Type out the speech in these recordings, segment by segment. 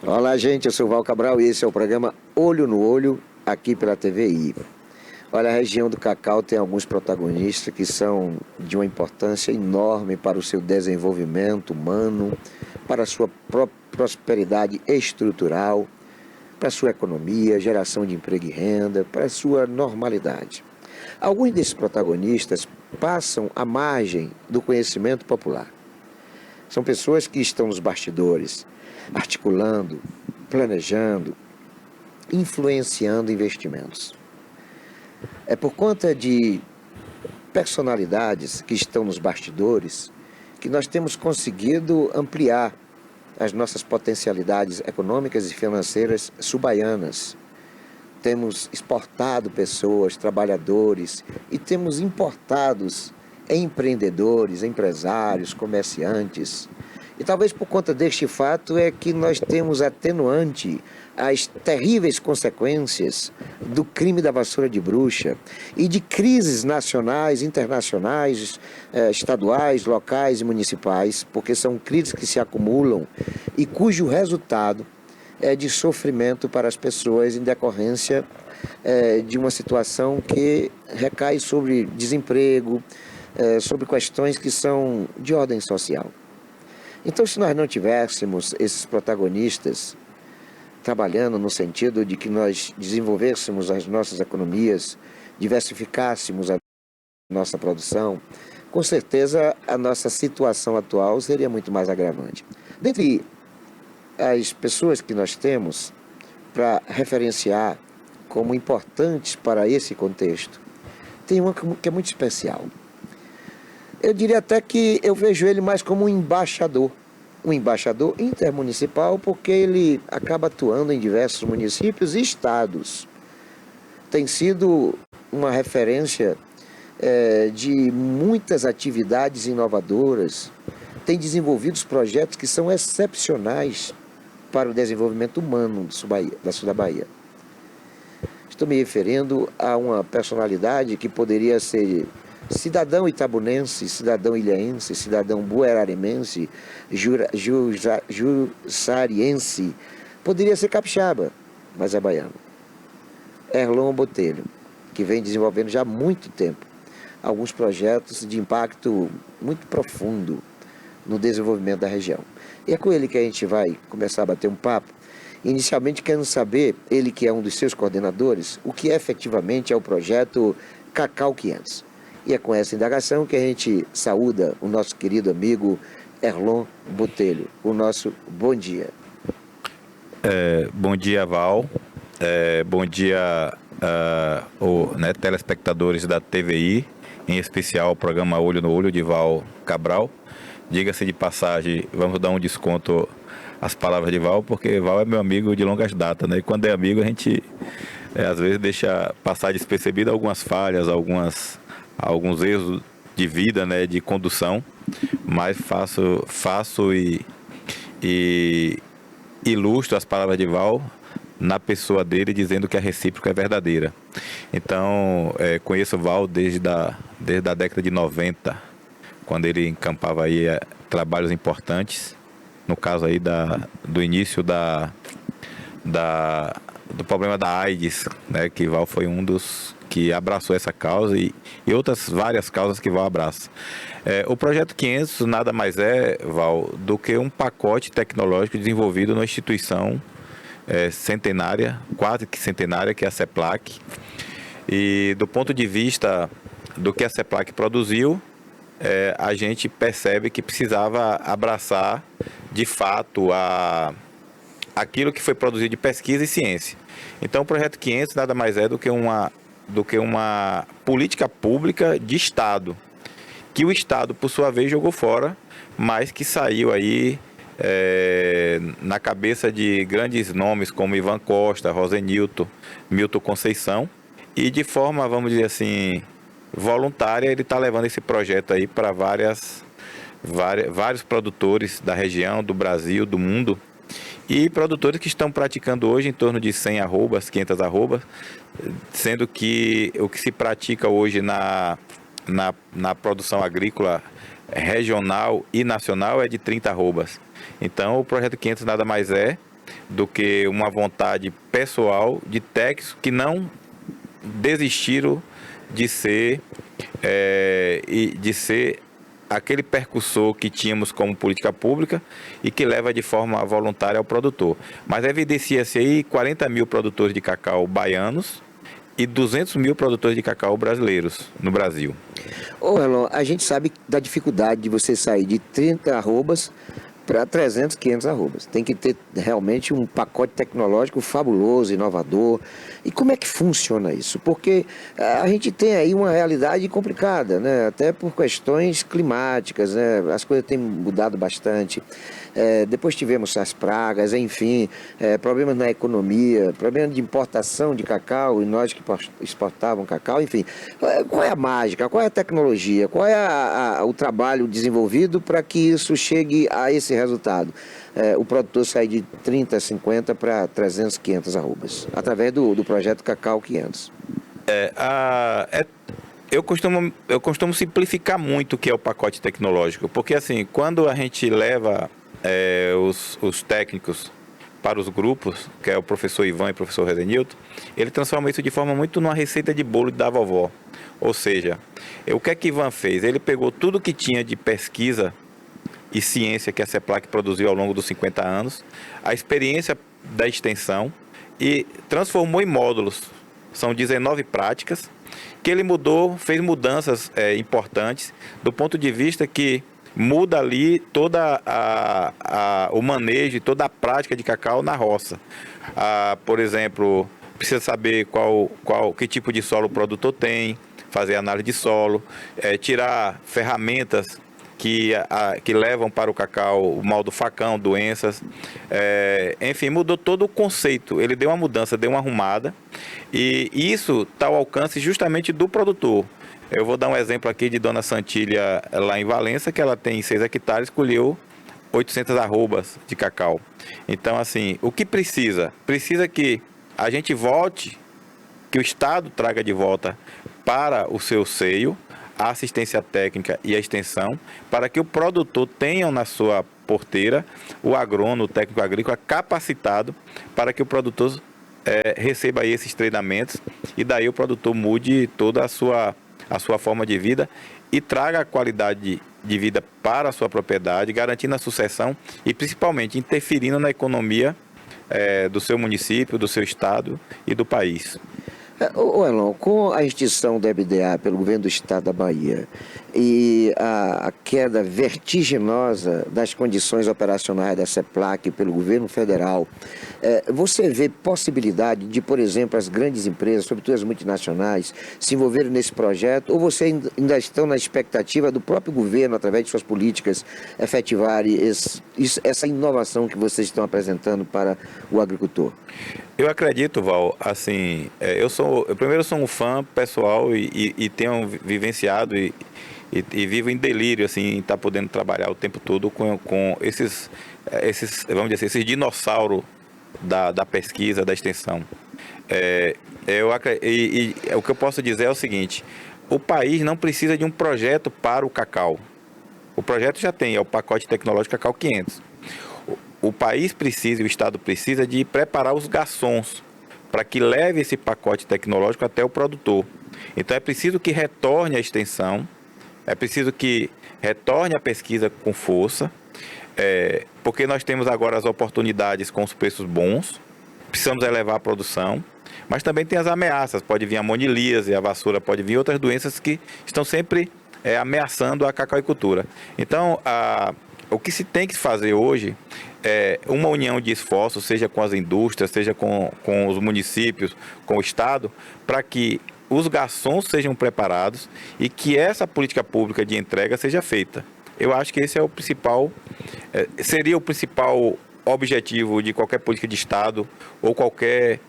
Olá, gente, eu sou o Val Cabral e esse é o programa Olho no Olho, aqui pela TVI. Olha, a região do Cacau tem alguns protagonistas que são de uma importância enorme para o seu desenvolvimento humano, para a sua prosperidade estrutural, para a sua economia, geração de emprego e renda, para a sua normalidade. Alguns desses protagonistas passam à margem do conhecimento popular. São pessoas que estão nos bastidores, articulando, planejando, influenciando investimentos. É por conta de personalidades que estão nos bastidores que nós temos conseguido ampliar as nossas potencialidades econômicas e financeiras subaianas. Temos exportado pessoas, trabalhadores e temos importados empreendedores, empresários, comerciantes. E talvez por conta deste fato é que nós temos atenuante as terríveis consequências do crime da vassoura de bruxa e de crises nacionais, internacionais, estaduais, locais e municipais, porque são crises que se acumulam e cujo resultado é de sofrimento para as pessoas em decorrência de uma situação que recai sobre desemprego, sobre questões que são de ordem social. Então, se nós não tivéssemos esses protagonistas trabalhando no sentido de que nós desenvolvêssemos as nossas economias, diversificássemos a nossa produção, com certeza a nossa situação atual seria muito mais agravante. Dentre as pessoas que nós temos para referenciar como importantes para esse contexto, tem uma que é muito especial. Eu diria até que eu vejo ele mais como um embaixador intermunicipal, porque ele acaba atuando em diversos municípios e estados. Tem sido uma referência de muitas atividades inovadoras, tem desenvolvido projetos que são excepcionais para o desenvolvimento humano da sul da Bahia. Estou me referindo a uma personalidade que poderia ser cidadão itabunense, cidadão ilhaense, cidadão buerarimense, jussariense, poderia ser capixaba, mas é baiano. Erlon Botelho, que vem desenvolvendo já há muito tempo alguns projetos de impacto muito profundo no desenvolvimento da região. E é com ele que a gente vai começar a bater um papo, inicialmente querendo saber, ele que é um dos seus coordenadores, o que efetivamente é o projeto Cacau 500. E é com essa indagação que a gente saúda o nosso querido amigo Erlon Botelho. O nosso bom dia. Bom dia, Val. Bom dia, telespectadores da TVI, em especial o programa Olho no Olho de Val Cabral. Diga-se de passagem, vamos dar um desconto às palavras de Val, porque Val é meu amigo de longas datas, né? E quando é amigo a gente às vezes deixa passar despercebido algumas falhas, alguns erros de vida, né, de condução, mas faço e ilustro as palavras de Val na pessoa dele, dizendo que a recíproca é verdadeira. Então, conheço o Val desde a década de 90, quando ele encampava aí trabalhos importantes, no caso aí do início do problema da AIDS, né, que Val foi um dos que abraçou essa causa e outras várias causas que Val abraça. O Projeto 500 nada mais é, Val, do que um pacote tecnológico desenvolvido numa instituição centenária, quase que centenária, que é a CEPLAC. E do ponto de vista do que a CEPLAC produziu, a gente percebe que precisava abraçar, de fato, aquilo que foi produzido de pesquisa e ciência. Então, o Projeto 500 nada mais é do que uma política pública de Estado, que o Estado, por sua vez, jogou fora, mas que saiu aí na cabeça de grandes nomes como Ivan Costa, Rosenilton, Milton Conceição, e de forma, vamos dizer assim, voluntária, ele está levando esse projeto aí para vários produtores da região, do Brasil, do mundo, e produtores que estão praticando hoje em torno de 100 arrobas, 500 arrobas, sendo que o que se pratica hoje na produção agrícola regional e nacional é de 30 arrobas. Então, o Projeto 500 nada mais é do que uma vontade pessoal de técnicos que não desistiram de ser, aquele percussor que tínhamos como política pública e que leva de forma voluntária ao produtor. Mas evidencia-se aí 40 mil produtores de cacau baianos e 200 mil produtores de cacau brasileiros no Brasil. Ô, Elon, a gente sabe da dificuldade de você sair de 30 arrobas para 300, 500 arrobas. Tem que ter realmente um pacote tecnológico fabuloso, inovador. E como é que funciona isso? Porque a gente tem aí uma realidade complicada, né? Até por questões climáticas, né? As coisas têm mudado bastante. Depois tivemos as pragas, enfim, problemas na economia, problemas de importação de cacau, e nós que exportavam cacau, enfim. Qual é a mágica? Qual é a tecnologia? Qual é o trabalho desenvolvido para que isso chegue a esse resultado? O produtor sai de 30, 50 para 300, 500 arrobas, através do projeto Cacau 500. Eu costumo simplificar muito o que é o pacote tecnológico, porque assim, quando a gente leva os técnicos para os grupos, que é o professor Ivan e o professor Rezenilton, ele transforma isso de forma muito numa receita de bolo da vovó. Ou seja, o que é que Ivan fez? Ele pegou tudo que tinha de pesquisa e ciência que a CEPLAC produziu ao longo dos 50 anos, a experiência da extensão, e transformou em módulos. São 19 práticas, que ele fez mudanças importantes, do ponto de vista que muda ali toda o manejo e toda a prática de cacau na roça. Por exemplo, precisa saber que tipo de solo o produtor tem, fazer análise de solo, tirar ferramentas que levam para o cacau o mal do facão, doenças, enfim, mudou todo o conceito. Ele deu uma mudança, deu uma arrumada, e isso está ao alcance justamente do produtor. Eu vou dar um exemplo aqui de Dona Santília, lá em Valença, que ela tem 6 hectares, colheu 800 arrobas de cacau. Então, assim, o que precisa? Precisa que a gente volte, que o Estado traga de volta para o seu seio a assistência técnica e a extensão, para que o produtor tenha na sua porteira o agrônomo, o técnico agrícola capacitado para que o produtor receba aí esses treinamentos, e daí o produtor mude toda a sua forma de vida e traga a qualidade de vida para a sua propriedade, garantindo a sucessão e principalmente interferindo na economia do seu município, do seu estado e do país. Elon, com a extinção da EBDA pelo governo do estado da Bahia e a queda vertiginosa das condições operacionais da CEPLAC pelo governo federal, você vê possibilidade de, por exemplo, as grandes empresas, sobretudo as multinacionais, se envolverem nesse projeto, ou você ainda estão na expectativa do próprio governo, através de suas políticas, efetivarem essa inovação que vocês estão apresentando para o agricultor? Eu acredito, Val, assim, eu sou um fã pessoal e tenho vivenciado e vivo em delírio, assim, em estar podendo trabalhar o tempo todo com esses vamos dizer assim, esses dinossauros da pesquisa, da extensão. O que eu posso dizer é o seguinte: o país não precisa de um projeto para o cacau. O projeto já tem, é o pacote tecnológico Cacau 500. O país precisa e o Estado precisa de preparar os garçons para que leve esse pacote tecnológico até o produtor. Então é preciso que retorne a extensão, é preciso que retorne a pesquisa com força, porque nós temos agora as oportunidades com os preços bons, precisamos elevar a produção, mas também tem as ameaças, pode vir a monilíase, a vassoura, pode vir outras doenças que estão sempre ameaçando a cacauicultura. Então, o que se tem que fazer hoje é uma união de esforços, seja com as indústrias, seja com os municípios, com o Estado, para que os garçons sejam preparados e que essa política pública de entrega seja feita. Eu acho que esse é o principal, seria o principal objetivo de qualquer política de Estado ou qualquer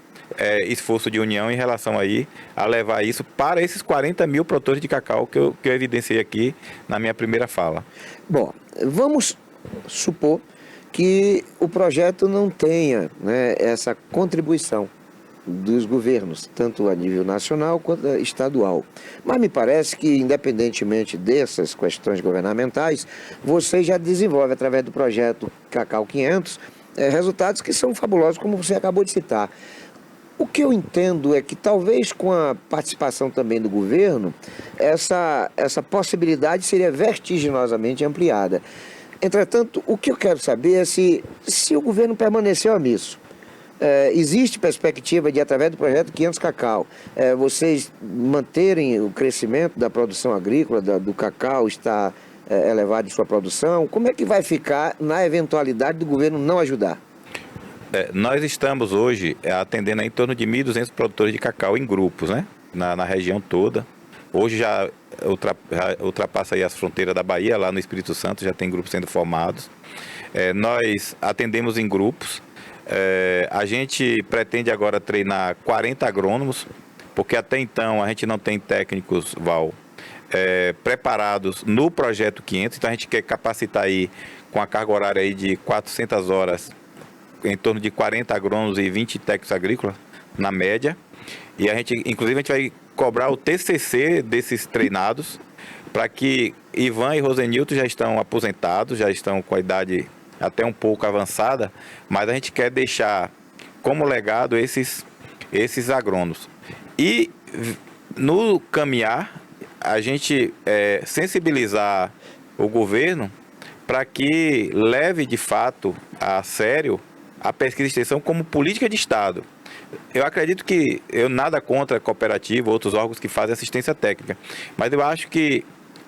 esforço de união em relação aí a levar isso para esses 40 mil produtores de cacau que eu evidenciei aqui na minha primeira fala. Bom, vamos supor que o projeto não tenha, né, essa contribuição dos governos, tanto a nível nacional quanto estadual. Mas me parece que, independentemente dessas questões governamentais, você já desenvolve, através do projeto Cacau 500, resultados que são fabulosos, como você acabou de citar. O que eu entendo é que talvez com a participação também do governo, essa possibilidade seria vertiginosamente ampliada. Entretanto, o que eu quero saber é se o governo permaneceu omisso. Existe perspectiva de, através do projeto 500 Cacau, vocês manterem o crescimento da produção agrícola, do cacau, está elevado em sua produção? Como é que vai ficar na eventualidade do governo não ajudar? Nós estamos hoje atendendo em torno de 1.200 produtores de cacau em grupos, né? Na região toda. Hoje já ultrapassa aí as fronteiras da Bahia, lá no Espírito Santo, já tem grupos sendo formados. Nós atendemos em grupos. A gente pretende agora treinar 40 agrônomos, porque até então a gente não tem técnicos, Val, preparados no projeto 500, então a gente quer capacitar aí com a carga horária aí de 400 horas, em torno de 40 agrônomos e 20 técnicos agrícolas, na média. E inclusive a gente vai cobrar o TCC desses treinados, para que Ivan e Rosenilton já estão aposentados, já estão com a idade até um pouco avançada, mas a gente quer deixar como legado esses agrônomos. E no caminhar, a gente sensibilizar o governo para que leve de fato a sério a pesquisa e extensão como política de Estado. Eu acredito que eu nada contra a cooperativa, outros órgãos que fazem assistência técnica, mas eu acho que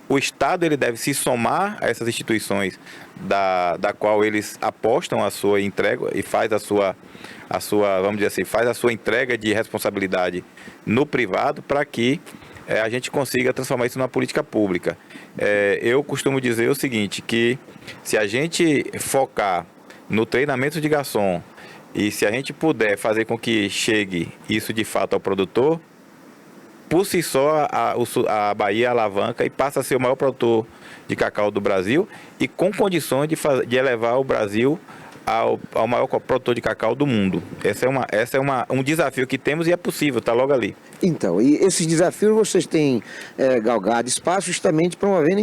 o Estado ele deve se somar a essas instituições da qual eles apostam a sua entrega e faz a sua, vamos dizer assim, faz a sua entrega de responsabilidade no privado, para que a gente consiga transformar isso numa política pública. Eu costumo dizer o seguinte, que se a gente focar no treinamento de garçom e se a gente puder fazer com que chegue isso de fato ao produtor, por si só a Bahia alavanca e passa a ser o maior produtor de cacau do Brasil, e com condições de elevar o Brasil ao maior produtor de cacau do mundo. Esse é um desafio que temos e é possível, está logo ali. Então, e esses desafios vocês têm galgado espaço justamente promovendo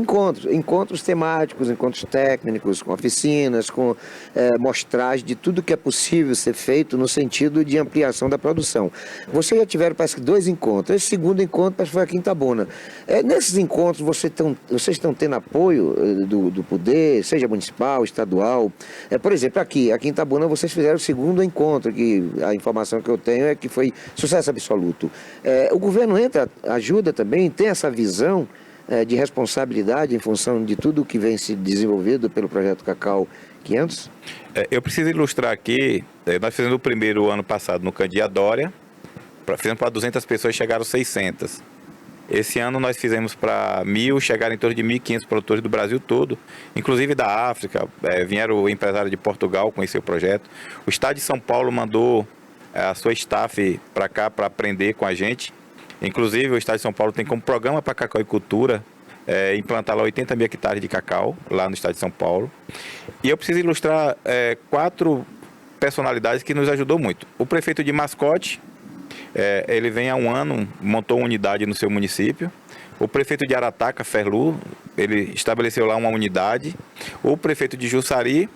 encontros temáticos, encontros técnicos, com oficinas, com mostragem de tudo que é possível ser feito no sentido de ampliação da produção. Vocês já tiveram, parece que, 2 encontros. Esse segundo encontro parece que foi aqui em Itabuna. Nesses encontros vocês estão tendo apoio do poder, seja municipal, estadual. Por exemplo, aqui em Itabuna vocês fizeram o segundo encontro, que a informação que eu tenho é que foi sucesso absoluto. O governo ajuda também, tem essa visão de responsabilidade em função de tudo que vem se desenvolvido pelo projeto Cacau 500? Eu preciso ilustrar aqui, nós fizemos o primeiro ano passado no Candia Dória, fizemos para 200 pessoas, chegaram 600. Esse ano nós fizemos para 1.000, chegaram em torno de 1.500 produtores do Brasil todo, inclusive da África, vieram empresários de Portugal conhecer o projeto. O Estado de São Paulo mandou a sua staff para cá para aprender com a gente. Inclusive o Estado de São Paulo tem como programa para cacau e cultura implantar lá 80 mil hectares de cacau, lá no Estado de São Paulo. E eu preciso ilustrar 4 personalidades que nos ajudou muito. O prefeito de Mascote, ele vem há 1 ano, montou uma unidade no seu município. O prefeito de Arataca, Ferlu, ele estabeleceu lá uma unidade. O prefeito de Jussari.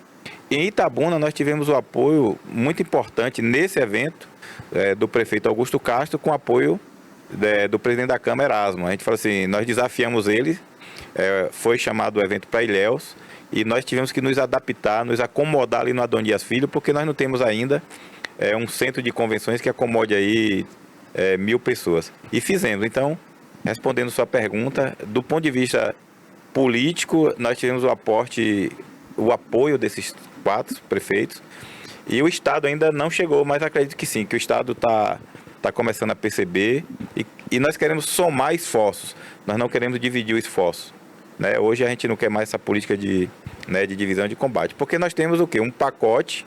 Em Itabuna, nós tivemos o apoio muito importante nesse evento do prefeito Augusto Castro, com apoio do presidente da Câmara, Erasmo. A gente falou assim, nós desafiamos ele, foi chamado o evento para Ilhéus, e nós tivemos que nos adaptar, nos acomodar ali no Adonias Filho, porque nós não temos ainda um centro de convenções que acomode aí 1.000 pessoas. E fizemos. Então, respondendo sua pergunta, do ponto de vista político, nós tivemos o apoio desses 4 prefeitos, e o Estado ainda não chegou, mas acredito que sim, que o Estado está começando a perceber, e nós queremos somar esforços, nós não queremos dividir o esforço. Hoje a gente não quer mais essa política de divisão de combate, porque nós temos o quê? Um pacote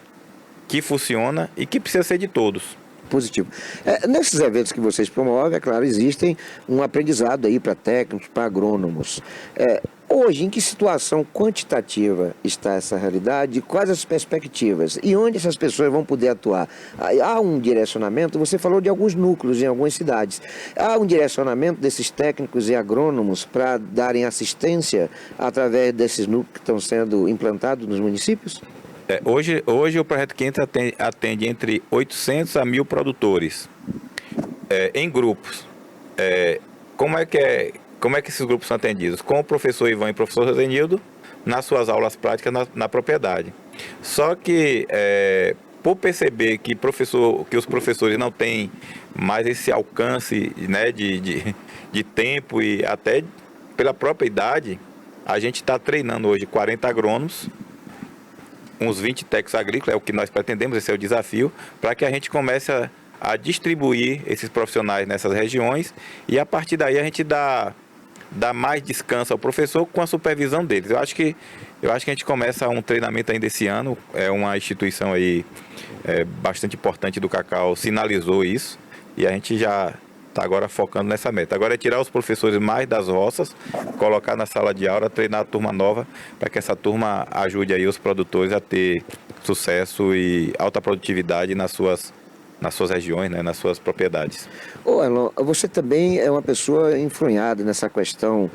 que funciona e que precisa ser de todos. Positivo. Nesses eventos que vocês promovem, é claro, existem um aprendizado aí para técnicos, para agrônomos. Hoje, em que situação quantitativa está essa realidade? Quais as perspectivas? E onde essas pessoas vão poder atuar? Há um direcionamento, você falou de alguns núcleos em algumas cidades. Há um direcionamento desses técnicos e agrônomos para darem assistência através desses núcleos que estão sendo implantados nos municípios? Hoje o Projeto 500 atende entre 800 a 1.000 produtores em grupos. Como é que esses grupos são atendidos? Com o professor Ivan e o professor Rosenildo, nas suas aulas práticas na propriedade. Só que, por perceber que os professores não têm mais esse alcance, né, de tempo e até pela própria idade, a gente está treinando hoje 40 agrônomos, uns 20 técnicos agrícolas, é o que nós pretendemos, esse é o desafio, para que a gente comece a distribuir esses profissionais nessas regiões e a partir daí a gente dá mais descanso ao professor com a supervisão deles. Eu acho que a gente começa um treinamento ainda esse ano, é uma instituição aí bastante importante do cacau, sinalizou isso e a gente já está agora focando nessa meta. Agora é tirar os professores mais das roças, colocar na sala de aula, treinar a turma nova, para que essa turma ajude aí os produtores a ter sucesso e alta produtividade nas suas regiões, né, nas suas propriedades. Ô Elon, você também é uma pessoa enfronhada nessa questão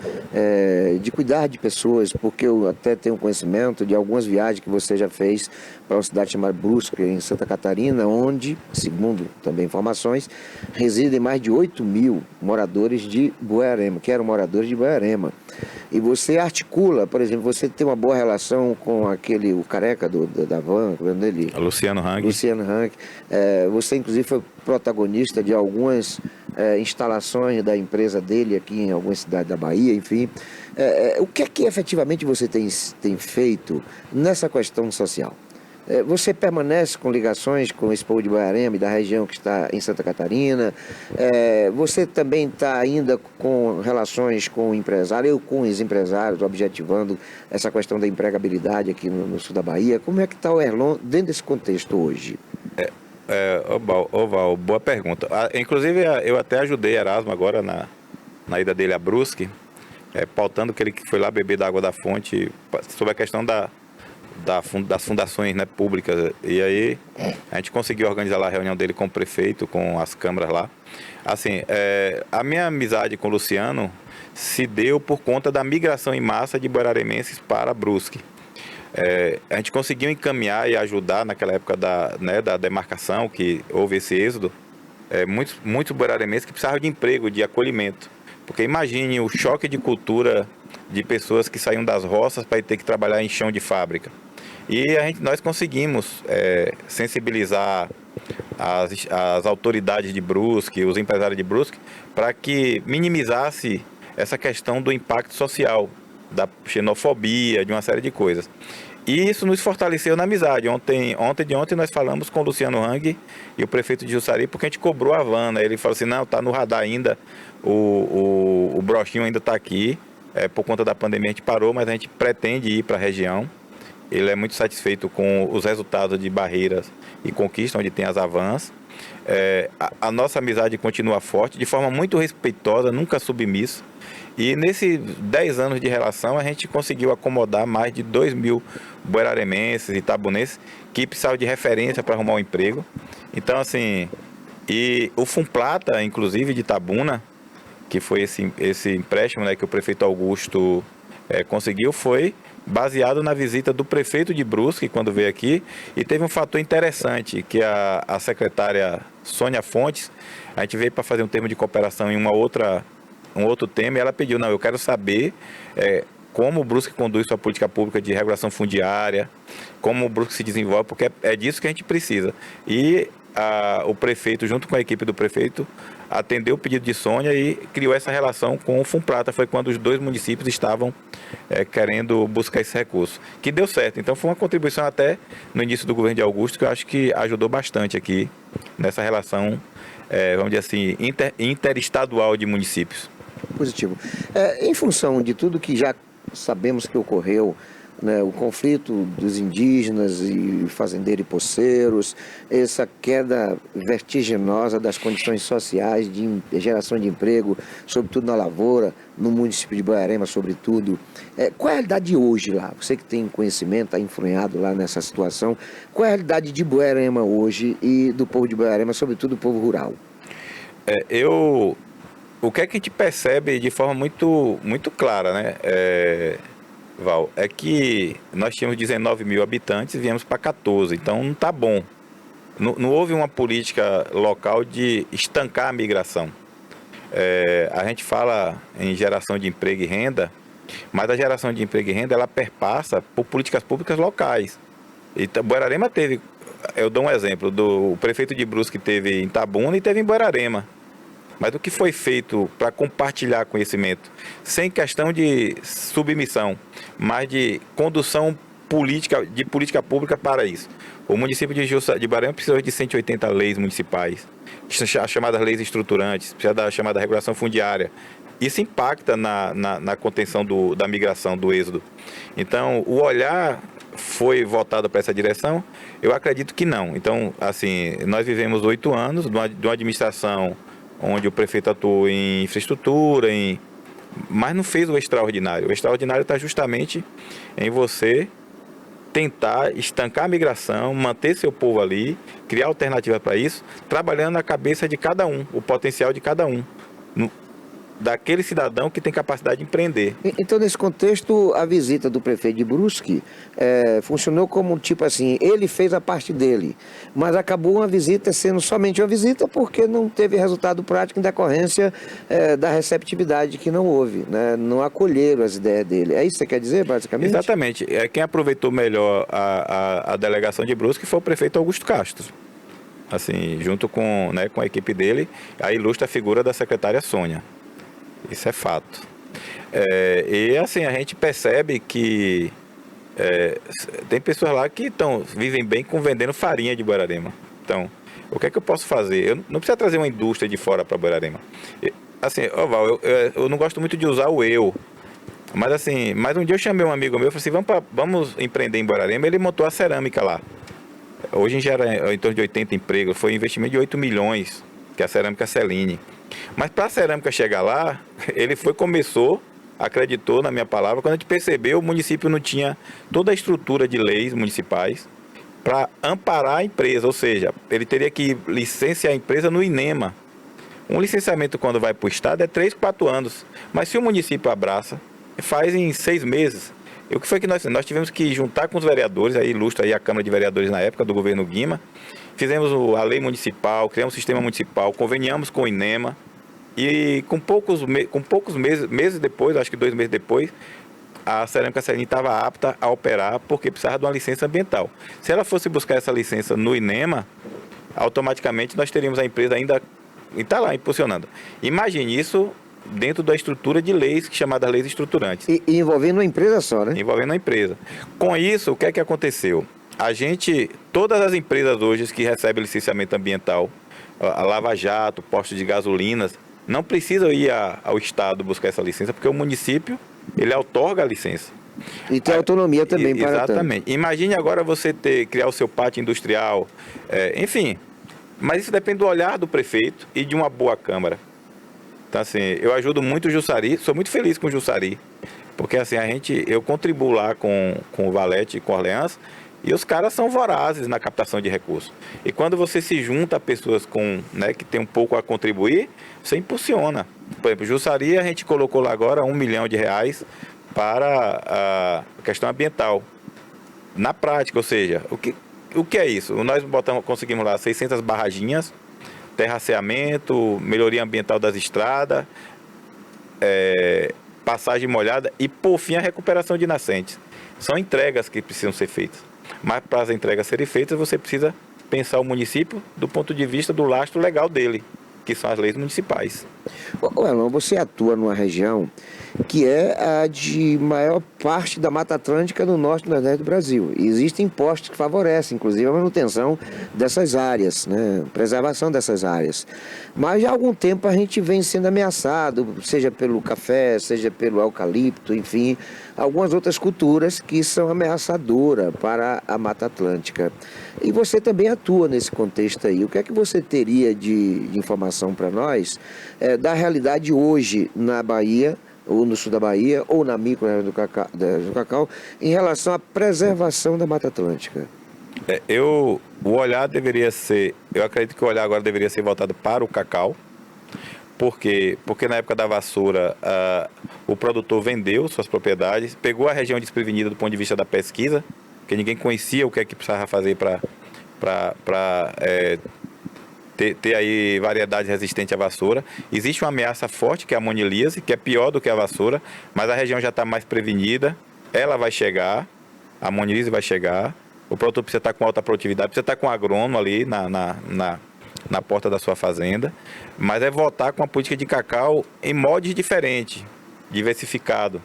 de cuidar de pessoas, porque eu até tenho conhecimento de algumas viagens que você já fez para uma cidade chamada Brusque, em Santa Catarina, onde, segundo também informações, residem mais de 8.000 moradores de Buerarema, que eram moradores de Buerarema. E você articula, por exemplo, você tem uma boa relação com o careca da van, o nome dele? Luciano Hang. Luciano Hang. Você, inclusive, foi protagonista de algumas instalações da empresa dele aqui em algumas cidades da Bahia, enfim. O que é que efetivamente você tem feito nessa questão social? Você permanece com ligações com esse povo de Buerarema e da região que está em Santa Catarina? Você também está ainda com relações com com os empresários, objetivando essa questão da empregabilidade aqui no sul da Bahia? Como é que está o Erlon dentro desse contexto hoje? Val, boa pergunta. Inclusive, eu até ajudei Erasmo agora na ida dele a Brusque, pautando que ele foi lá beber da água da fonte, sobre a questão das fundações, né, públicas. E aí a gente conseguiu organizar lá a reunião dele com o prefeito, com as câmaras lá. Assim, a minha amizade com o Luciano se deu por conta da migração em massa de bueraremenses para Brusque. A gente conseguiu encaminhar e ajudar naquela época da demarcação, que houve esse êxodo, muitos bueraremenses que precisavam de emprego, de acolhimento. Porque imagine o choque de cultura de pessoas que saíam das roças para ter que trabalhar em chão de fábrica. E nós conseguimos sensibilizar as autoridades de Brusque, os empresários de Brusque, para que minimizasse essa questão do impacto social, da xenofobia, de uma série de coisas. E isso nos fortaleceu na amizade. Ontem nós falamos com o Luciano Hang e o prefeito de Jussari, porque a gente cobrou a van, né? Ele falou assim, não, está no radar ainda, o brochinho ainda está aqui, por conta da pandemia a gente parou, mas a gente pretende ir para a região. Ele é muito satisfeito com os resultados de Barreiras e Conquista, onde tem as avans. A nossa amizade continua forte, de forma muito respeitosa, nunca submissa. E nesses 10 anos de relação, a gente conseguiu acomodar mais de 2.000 bueraremenses e itabunenses que precisavam de referência para arrumar um emprego. Então, assim, e o Funplata, inclusive, de Itabuna, que foi esse empréstimo, né, que o prefeito Augusto conseguiu, foi baseado na visita do prefeito de Brusque, quando veio aqui, e teve um fator interessante, que a secretária Sônia Fontes, a gente veio para fazer um termo de cooperação em um outro tema, e ela pediu, não, eu quero saber como o Brusque conduz sua política pública de regulação fundiária, como o Brusque se desenvolve, porque é disso que a gente precisa. E o prefeito, junto com a equipe do prefeito, atendeu o pedido de Sônia e criou essa relação com o Funplata. Foi quando os dois municípios estavam querendo buscar esse recurso, que deu certo. Então foi uma contribuição até no início do governo de Augusto, que eu acho que ajudou bastante aqui nessa relação, vamos dizer assim, interestadual de municípios. Positivo. Em função de tudo que já sabemos que ocorreu né, o conflito dos indígenas e fazendeiros e poceiros, essa queda vertiginosa das condições sociais de geração de emprego, sobretudo na lavoura, no município de Boiarema, sobretudo. Qual é a realidade de hoje lá? Você que tem conhecimento, está influenciado lá nessa situação, qual é a realidade de Boiarema hoje e do povo de Boiarema, sobretudo do povo rural? O que é que a gente percebe de forma muito clara, né, Val, é que nós tínhamos 19 mil habitantes e viemos para 14, então não está bom. Não houve uma política local de estancar a migração. A gente fala em geração de emprego e renda, mas a geração de emprego e renda ela perpassa por políticas públicas locais. Então, Boiarema teve, eu dou um exemplo, o prefeito de Brusque teve em Itabuna e teve em Boiarema. Mas o que foi feito para compartilhar conhecimento, sem questão de submissão, mas de condução de política pública para isso. O município de Boiarema precisa de 180 leis municipais, as chamadas leis estruturantes, precisa da chamada regulação fundiária. Isso impacta na contenção da migração, do êxodo. Então, o olhar foi voltado para essa direção? Eu acredito que não. Então, assim, nós vivemos 8 anos de uma administração onde o prefeito atuou em infraestrutura, mas não fez o extraordinário. O extraordinário está justamente em você tentar estancar a migração, manter seu povo ali, criar alternativa para isso, trabalhando na cabeça de cada um, o potencial de cada um, daquele cidadão que tem capacidade de empreender. Então, nesse contexto, a visita do prefeito de Brusque funcionou como tipo assim, ele fez a parte dele, mas acabou uma visita sendo somente uma visita porque não teve resultado prático em decorrência da receptividade que não houve, né? Não acolheram as ideias dele. É isso que você quer dizer, basicamente? Exatamente. Quem aproveitou melhor a delegação de Brusque foi o prefeito Augusto Castro. Assim, junto com a equipe dele, a ilustra figura da secretária Sônia. Isso é fato. E assim, a gente percebe que tem pessoas lá que vivem bem vendendo farinha de Boiarema. Então, o que é que eu posso fazer? Eu não preciso trazer uma indústria de fora para Boiarema. Assim, Val, eu não gosto muito de usar o eu. Mas assim, um dia eu chamei um amigo meu e falei assim, vamos empreender em Boiarema. Ele montou a cerâmica lá. Hoje gera em torno de 80 empregos. Foi um investimento de 8 milhões, que é a cerâmica Celine. Mas para a cerâmica chegar lá, ele começou, acreditou na minha palavra, quando a gente percebeu, o município não tinha toda a estrutura de leis municipais para amparar a empresa, ou seja, ele teria que licenciar a empresa no INEMA. Um licenciamento quando vai para o estado é 3, 4 anos, mas se o município abraça, faz em 6 meses. E o que foi que nós tivemos que juntar com os vereadores, aí ilustra aí a Câmara de Vereadores na época do governo Guima, fizemos a lei municipal, criamos um sistema municipal, conveniamos com o INEMA e com poucos meses depois, acho que 2 meses depois, a cerâmica Celine estava apta a operar porque precisava de uma licença ambiental. Se ela fosse buscar essa licença no INEMA, automaticamente nós teríamos a empresa ainda está lá impulsionando. Imagine isso dentro da estrutura de leis chamadas leis estruturantes. E envolvendo uma empresa só, né? Envolvendo uma empresa. Com isso, o que é que aconteceu? Todas as empresas hoje que recebem licenciamento ambiental, a Lava Jato, postos de gasolinas, não precisam ir ao Estado buscar essa licença, porque o município, ele outorga a licença. E tem autonomia também para exatamente. Tanto. Imagine agora você criar o seu pátio industrial, enfim. Mas isso depende do olhar do prefeito e de uma boa Câmara. Então, assim, eu ajudo muito o Jussari, sou muito feliz com o Jussari, porque assim, eu contribuo lá com o Valete e com o Orleans, e os caras são vorazes na captação de recursos. E quando você se junta a pessoas que tem um pouco a contribuir, você impulsiona. Por exemplo, Jussari, a gente colocou lá agora R$1 milhão para a questão ambiental. Na prática, ou seja, o que é isso? Nós conseguimos lá 600 barraginhas, terraceamento, melhoria ambiental das estradas, passagem molhada e, por fim, a recuperação de nascentes. São entregas que precisam ser feitas. Mas para as entregas serem feitas, você precisa pensar o município do ponto de vista do lastro legal dele, que são as leis municipais. Elon, você atua numa região que é a de maior parte da Mata Atlântica no norte e nordeste do Brasil. E existem impostos que favorecem, inclusive, a manutenção dessas áreas, né? Preservação dessas áreas. Mas já há algum tempo a gente vem sendo ameaçado, seja pelo café, seja pelo eucalipto, enfim, algumas outras culturas que são ameaçadoras para a Mata Atlântica. E você também atua nesse contexto aí. O que é que você teria de informação para nós da realidade hoje na Bahia, ou no sul da Bahia, ou na micro do Cacau, em relação à preservação da Mata Atlântica? O olhar deveria ser, eu acredito que o olhar agora deveria ser voltado para o cacau. Por quê? Porque na época da vassoura, o produtor vendeu suas propriedades, pegou a região desprevenida do ponto de vista da pesquisa, porque ninguém conhecia o que é que precisava fazer para ter aí variedade resistente à vassoura. Existe uma ameaça forte, que é a monilíase, que é pior do que a vassoura, mas a região já está mais prevenida, ela vai chegar, a monilíase vai chegar, o produtor precisa estar com alta produtividade, precisa estar com agrônomo ali na porta da sua fazenda, mas é voltar com a política de cacau em moldes diferentes, diversificado.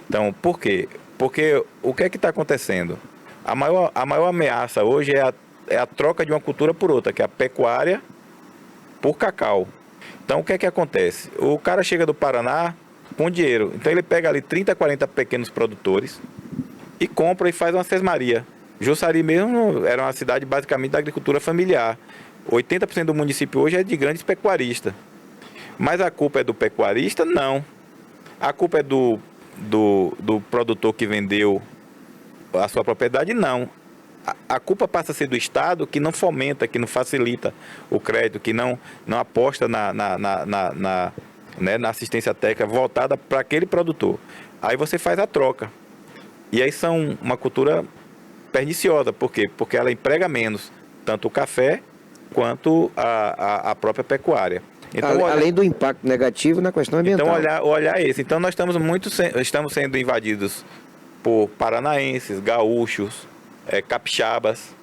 Então, por quê? Porque o que é que está acontecendo? A maior ameaça hoje é a troca de uma cultura por outra, que é a pecuária por cacau. Então, o que é que acontece? O cara chega do Paraná com dinheiro, então ele pega ali 30, 40 pequenos produtores e compra e faz uma sesmaria. Jussari mesmo era uma cidade basicamente da agricultura familiar. 80% do município hoje é de grandes pecuaristas. Mas a culpa é do pecuarista? Não. A culpa é do produtor que vendeu a sua propriedade? Não. A culpa passa a ser do Estado, que não fomenta, que não facilita o crédito, que não aposta na assistência técnica voltada para aquele produtor. Aí você faz a troca. E aí são uma cultura perniciosa. Por quê? Porque ela emprega menos tanto o café quanto a própria pecuária. Então, além do impacto negativo na questão ambiental. Então, olhar esse. Então, nós estamos sendo invadidos por paranaenses, gaúchos, capixabas,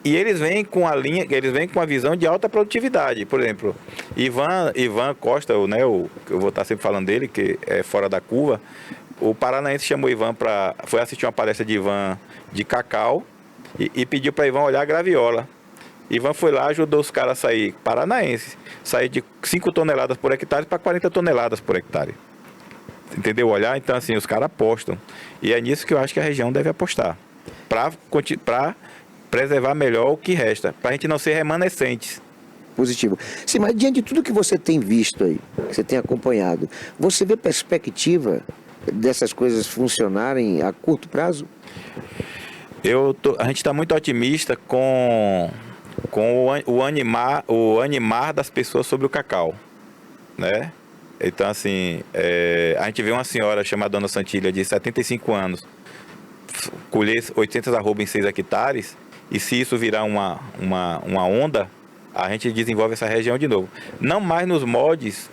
e eles vêm com a visão de alta produtividade. Por exemplo, Ivan Costa, eu vou estar sempre falando dele, que é fora da curva. O paranaense chamou Ivan foi assistir uma palestra de Ivan de cacau e pediu para Ivan olhar a graviola. Ivan foi lá, ajudou os caras a sair, paranaenses, sair de 5 toneladas por hectare para 40 toneladas por hectare. Entendeu? Olhar, então assim, os caras apostam. E é nisso que eu acho que a região deve apostar. Para preservar melhor o que resta, para a gente não ser remanescentes. Positivo. Sim, mas diante de tudo que você tem visto aí, que você tem acompanhado, você vê perspectiva dessas coisas funcionarem a curto prazo? A gente está muito otimista com o animar das pessoas sobre o cacau, né? Então, assim, a gente vê uma senhora chamada Dona Santilha, de 75 anos, colher 800 arrobas em 6 hectares, e se isso virar uma onda, a gente desenvolve essa região de novo. Não mais nos moldes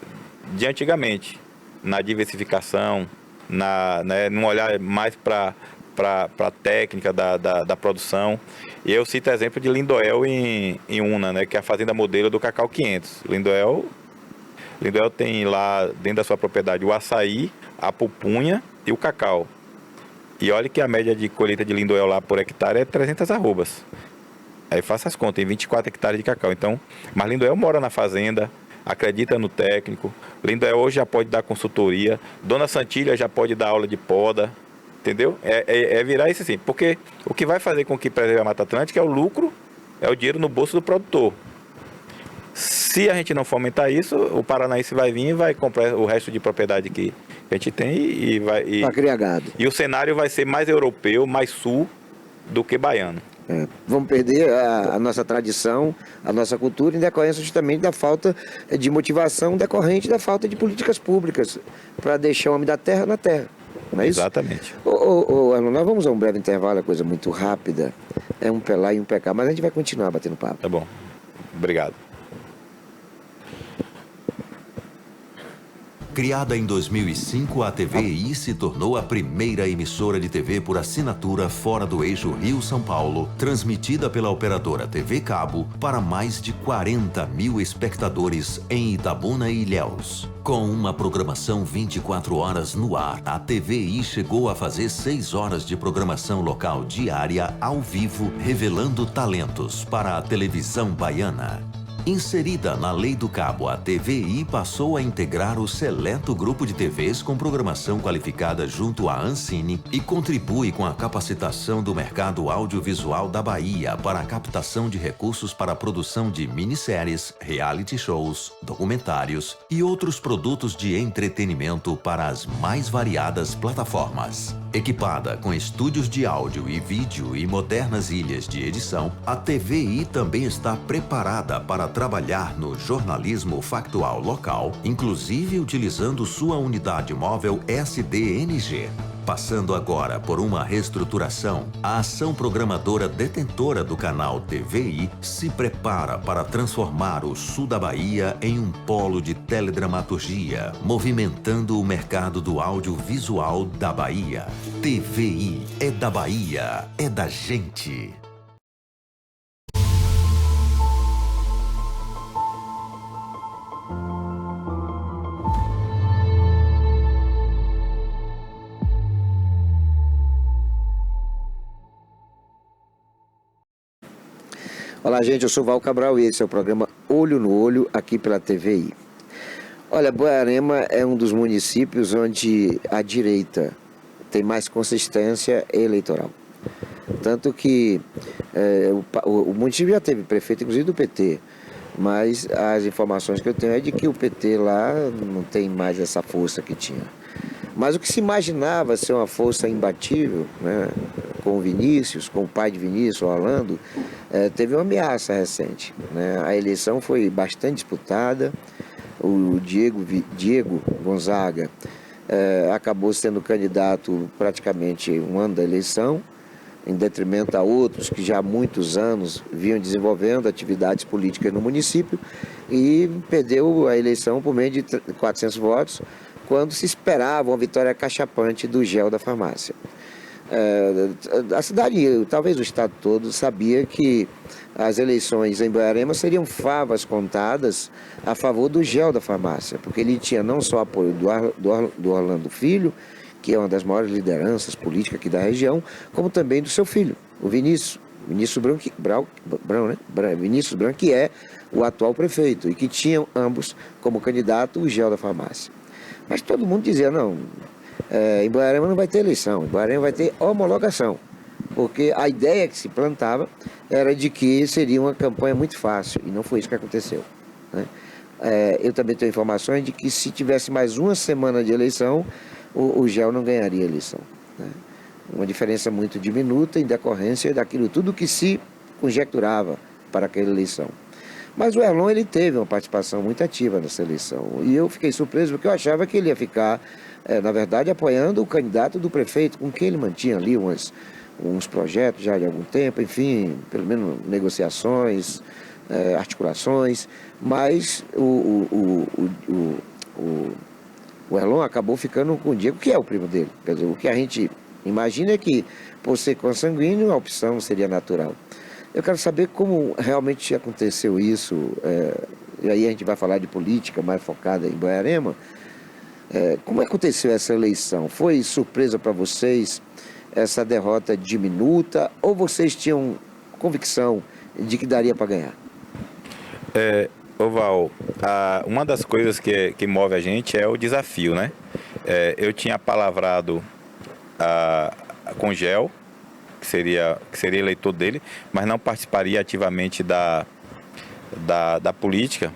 de antigamente, na diversificação, num olhar mais para a técnica da produção. E eu cito exemplo de Lindoel em Una, né, que é a fazenda modelo do Cacau 500. Lindoel tem lá dentro da sua propriedade o açaí, a pupunha e o cacau. E olha que a média de colheita de Lindoel lá por hectare é 300 arrobas. Aí faça as contas, tem 24 hectares de cacau. Então, mas Lindoel mora na fazenda, acredita no técnico. Lindoel hoje já pode dar consultoria. Dona Santilha já pode dar aula de poda. Entendeu? É virar isso assim. Porque o que vai fazer com que preserve a Mata Atlântica é o lucro, é o dinheiro no bolso do produtor. Se a gente não fomentar isso, o paranaense vai vir e vai comprar o resto de propriedade que a gente tem e vai... Para criar gado. E o cenário vai ser mais europeu, mais sul do que baiano. Vamos perder a nossa tradição, a nossa cultura, em decorrência justamente da falta de motivação decorrente da falta de políticas públicas para deixar o homem da terra na terra. Não é isso? Exatamente. Arnon, nós vamos a um breve intervalo, é coisa muito rápida. É um pelar e um pecar, mas a gente vai continuar batendo papo. Tá bom. Obrigado. Criada em 2005, a TVI se tornou a primeira emissora de TV por assinatura fora do eixo Rio-São Paulo, transmitida pela operadora TV Cabo para mais de 40 mil espectadores em Itabuna e Ilhéus. Com uma programação 24 horas no ar, a TVI chegou a fazer 6 horas de programação local diária ao vivo, revelando talentos para a televisão baiana. Inserida na Lei do Cabo, a TVI passou a integrar o seleto grupo de TVs com programação qualificada junto à Ancine e contribui com a capacitação do mercado audiovisual da Bahia para a captação de recursos para a produção de minisséries, reality shows, documentários e outros produtos de entretenimento para as mais variadas plataformas. Equipada com estúdios de áudio e vídeo e modernas ilhas de edição, a TVI também está preparada para trabalhar no jornalismo factual local, inclusive utilizando sua unidade móvel SDNG. Passando agora por uma reestruturação, a ação programadora detentora do canal TVI se prepara para transformar o sul da Bahia em um polo de teledramaturgia, movimentando o mercado do audiovisual da Bahia. TVI é da Bahia, é da gente. Olá, gente, eu sou Val Cabral e esse é o programa Olho no Olho, aqui pela TVI. Olha, Boiarema é um dos municípios onde a direita tem mais consistência eleitoral. Tanto que o município já teve prefeito, inclusive do PT, mas as informações que eu tenho é de que o PT lá não tem mais essa força que tinha. Mas o que se imaginava ser uma força imbatível, né, com o Vinícius, com o pai de Vinícius, o Orlando, teve uma ameaça recente, né? A eleição foi bastante disputada, o Diego Gonzaga acabou sendo candidato praticamente um ano da eleição, em detrimento a outros que já há muitos anos vinham desenvolvendo atividades políticas no município, e perdeu a eleição por meio de 400 votos, quando se esperava uma vitória cachapante do GEL da farmácia. A cidade, talvez o estado todo, sabia que as eleições em Boiarema seriam favas contadas a favor do GEL da farmácia, porque ele tinha não só apoio do Orlando Filho, que é uma das maiores lideranças políticas aqui da região, como também do seu filho, o Vinícius Branco, que é o atual prefeito, e que tinham ambos como candidato o GEL da farmácia. Mas todo mundo dizia, não, em Boiarema não vai ter eleição, em Boiarema vai ter homologação, porque a ideia que se plantava era de que seria uma campanha muito fácil, e não foi isso que aconteceu, né? Eu também tenho informações de que se tivesse mais uma semana de eleição, o GEL não ganharia a eleição, né? Uma diferença muito diminuta em decorrência daquilo tudo que se conjecturava para aquela eleição. Mas o Erlon, ele teve uma participação muito ativa nessa eleição. E eu fiquei surpreso porque eu achava que ele ia ficar, na verdade, apoiando o candidato do prefeito, com quem ele mantinha ali uns projetos já de algum tempo, enfim, pelo menos negociações, articulações. Mas o Erlon acabou ficando com o Diego, que é o primo dele. Quer dizer, o que a gente imagina é que, por ser consanguíneo, a opção seria natural. Eu quero saber como realmente aconteceu isso, e aí a gente vai falar de política mais focada em Boiarema. Como aconteceu essa eleição? Foi surpresa para vocês essa derrota diminuta, ou vocês tinham convicção de que daria para ganhar? Val, uma das coisas que move a gente é o desafio, né? Eu tinha palavrado com o GEL, que seria eleitor dele, mas não participaria ativamente da política,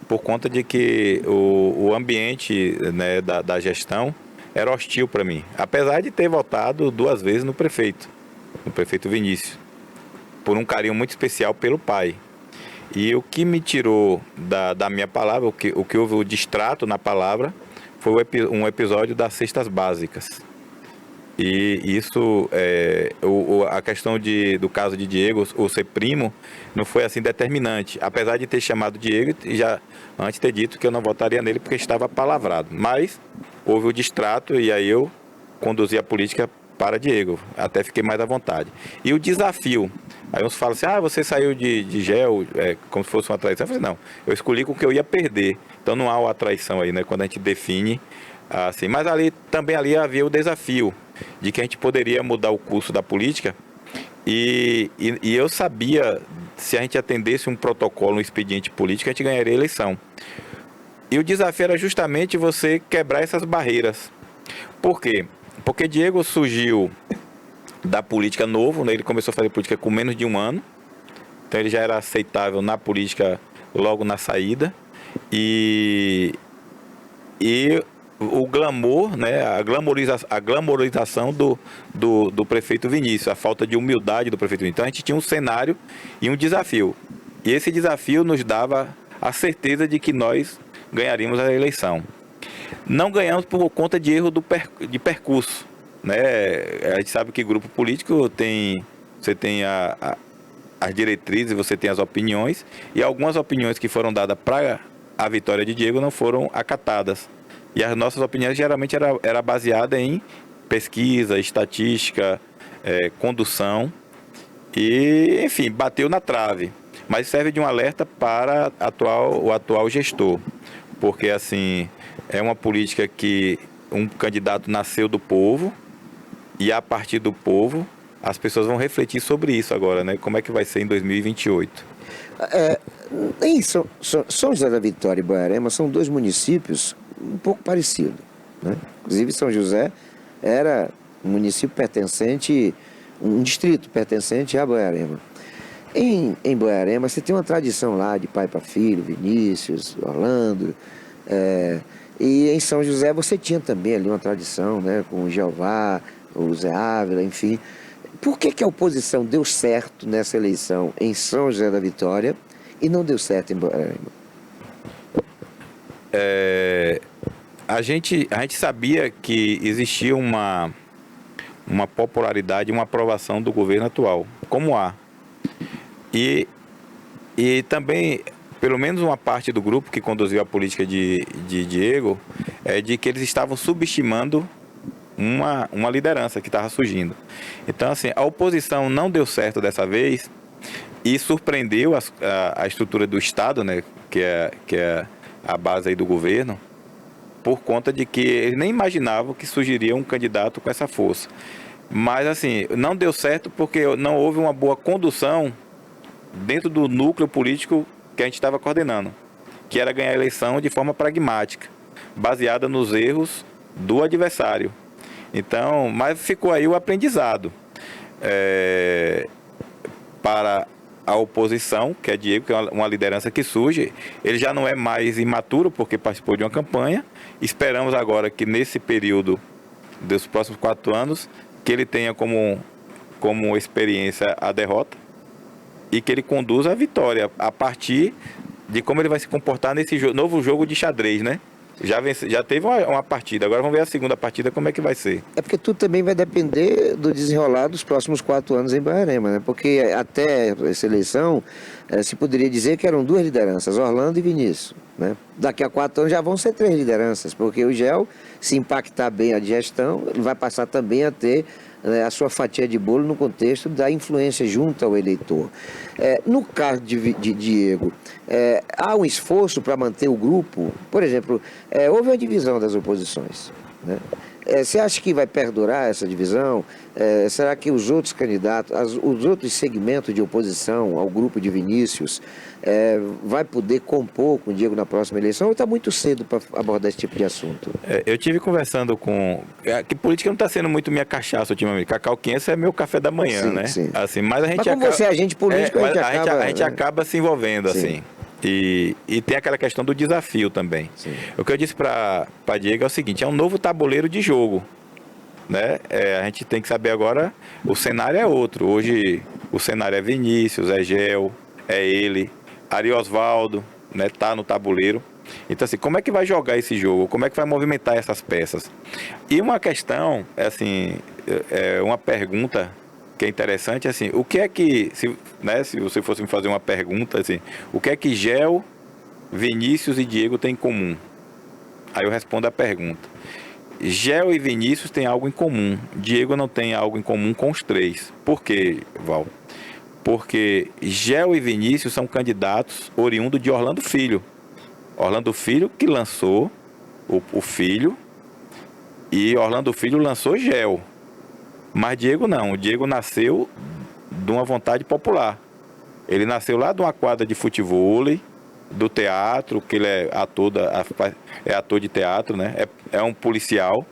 por conta de que o ambiente, né, da gestão era hostil para mim, apesar de ter votado 2 vezes no prefeito Vinícius, por um carinho muito especial pelo pai. E o que me tirou da minha palavra, o que houve o distrato na palavra, foi um episódio das cestas básicas. E isso, a questão do caso de Diego, ou ser primo, não foi assim determinante. Apesar de ter chamado Diego e já antes ter dito que eu não votaria nele porque estava palavrado. Mas houve o distrato e aí eu conduzi a política para Diego. Até fiquei mais à vontade. E o desafio. Aí uns falam assim, você saiu de gel, como se fosse uma traição. Eu falei, não, eu escolhi com o que eu ia perder. Então não há uma traição aí, né? Quando a gente define assim. Mas também havia o desafio de que a gente poderia mudar o curso da política e eu sabia, se a gente atendesse um protocolo, um expediente político, a gente ganharia a eleição. E o desafio era justamente você quebrar essas barreiras. Por quê? Porque Diego surgiu da política novo, né? Ele começou a fazer política com menos de um ano, então ele já era aceitável na política logo na saída, e o glamour, né, a glamorização do prefeito Vinícius, a falta de humildade do prefeito Vinícius. Então a gente tinha um cenário e um desafio, e esse desafio nos dava a certeza de que nós ganharíamos a eleição. Não ganhamos por conta de erro de percurso, né? A gente sabe que grupo político você tem as diretrizes, você tem as opiniões, e algumas opiniões que foram dadas para a vitória de Diego não foram acatadas. E as nossas opiniões geralmente era baseada em pesquisa, estatística, condução, e, enfim, bateu na trave. Mas serve de um alerta para o atual gestor, porque, assim, é uma política que um candidato nasceu do povo, e a partir do povo, as pessoas vão refletir sobre isso agora, né? Como é que vai ser em 2028? São José da Vitória e Boiarema são dois municípios um pouco parecidos, né? Inclusive, São José era um município pertencente, um distrito pertencente a Boiarema. Em Boiarema, você tem uma tradição lá de pai para filho, Vinícius, Orlando, e em São José você tinha também ali uma tradição, né, com o Jeová, o Zé Ávila, enfim. Por que a oposição deu certo nessa eleição em São José da Vitória e não deu certo em Boiarema? A gente sabia que existia uma popularidade, uma aprovação do governo atual, como há. E também, pelo menos uma parte do grupo que conduziu a política de Diego, de que eles estavam subestimando uma liderança que estava surgindo. Então, assim, a oposição não deu certo dessa vez e surpreendeu a estrutura do Estado, né, que é a base aí do governo, por conta de que eles nem imaginavam que surgiria um candidato com essa força. Mas, assim, não deu certo porque não houve uma boa condução dentro do núcleo político que a gente estava coordenando, que era ganhar a eleição de forma pragmática, baseada nos erros do adversário. Então, mas ficou aí o aprendizado para a oposição, que é Diego, que é uma liderança que surge. Ele já não é mais imaturo, porque participou de uma campanha. Esperamos agora que nesse período dos próximos 4 anos, que ele tenha como experiência a derrota e que ele conduza a vitória a partir de como ele vai se comportar nesse novo jogo de xadrez, né? Já teve uma partida, agora vamos ver a segunda partida, como é que vai ser. É porque tudo também vai depender do desenrolar dos próximos 4 anos em Boiarema, né? Porque até essa eleição se poderia dizer que eram 2 lideranças, Orlando e Vinícius, né? Daqui a 4 anos já vão ser 3 lideranças, porque o GEL, se impactar bem a digestão, ele vai passar também a ter a sua fatia de bolo no contexto da influência junto ao eleitor. No caso de Diego, há um esforço para manter o grupo. Por exemplo, houve uma divisão das oposições, né? Você acha que vai perdurar essa divisão? Será que os outros candidatos, os outros segmentos de oposição ao grupo de Vinícius, vai poder compor com o Diego na próxima eleição? Ou está muito cedo para abordar esse tipo de assunto? Eu tive conversando com... que política não está sendo muito minha cachaça ultimamente. Cacau 500 é meu café da manhã, sim, né? Sim. Assim, mas a gente como acaba... você é agente político, a gente acaba se envolvendo, sim. assim. E tem aquela questão do desafio também. Sim. O que eu disse para Diego é o seguinte, é um novo tabuleiro de jogo, né? A gente tem que saber agora, o cenário é outro. Hoje o cenário é Vinícius, é Gel, é ele, Ari Osvaldo, né? Tá no tabuleiro. Então, assim, como é que vai jogar esse jogo? Como é que vai movimentar essas peças? E uma questão, assim, uma pergunta que é interessante, assim, o que é que, se você fosse me fazer uma pergunta, assim, o que é que Gel, Vinícius e Diego têm em comum? Aí eu respondo a pergunta. Gel e Vinícius têm algo em comum. Diego não tem algo em comum com os três. Por quê, Val? Porque Gel e Vinícius são candidatos oriundos de Orlando Filho. Orlando Filho que lançou o Filho, e Orlando Filho lançou Gel. Mas Diego não. O Diego nasceu de uma vontade popular. Ele nasceu lá de uma quadra de futevôlei, do teatro, que ele é ator de teatro, né? É um policial,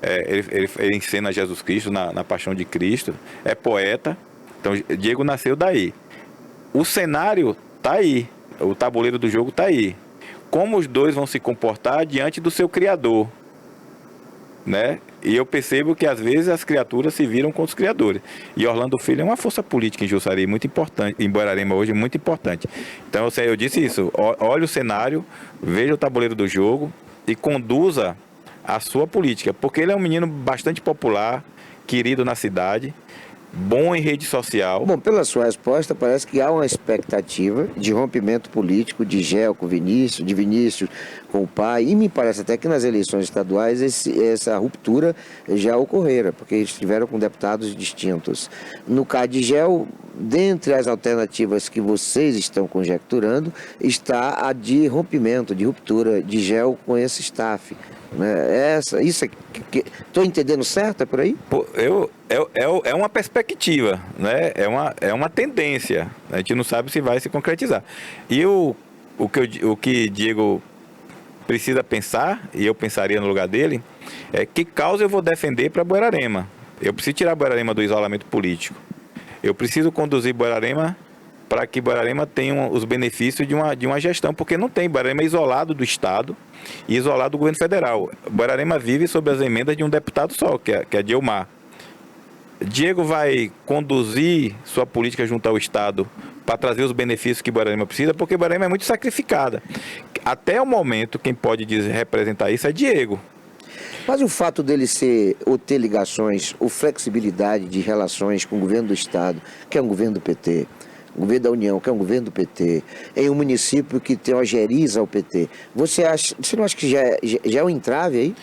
ele encena Jesus Cristo na Paixão de Cristo, é poeta. Então Diego nasceu daí. O cenário tá aí, o tabuleiro do jogo tá aí. Como os dois vão se comportar diante do seu criador, né? E eu percebo que às vezes as criaturas se viram contra os criadores. E Orlando Filho é uma força política em Jussari muito importante, em Buerarema hoje muito importante. Então eu disse isso, olhe o cenário, veja o tabuleiro do jogo e conduza a sua política, porque ele é um menino bastante popular, querido na cidade, bom em rede social. Bom, pela sua resposta, parece que há uma expectativa de rompimento político de Gel com Vinícius, de Vinícius com o pai, e me parece até que nas eleições estaduais essa ruptura já ocorrera, porque eles estiveram com deputados distintos. No caso de Gel, dentre as alternativas que vocês estão conjecturando, está a de rompimento, de ruptura de Gel com esse staff. Isso estou entendendo certo, é por aí? É uma perspectiva, né? É uma tendência. A gente não sabe se vai se concretizar. E o que Diego precisa pensar, e eu pensaria no lugar dele, é que causa eu vou defender para Buerarema. Eu preciso tirar Buerarema do isolamento político. Eu preciso conduzir Buerarema para que Buerarema tenha os benefícios de uma gestão, porque não tem. Buerarema é isolado do Estado e isolado do governo federal. Buerarema vive sob as emendas de um deputado só, que é Dilmar. Diego vai conduzir sua política junto ao Estado para trazer os benefícios que Buerarema precisa, porque Buerarema é muito sacrificada. Até o momento, quem pode representar isso é Diego. Mas o fato dele ou ter ligações, ou flexibilidade de relações com o governo do Estado, que é um governo do PT, o governo da União, que é um governo do PT, em um município que tem ojeriza ao PT, você não acha que já é um entrave aí?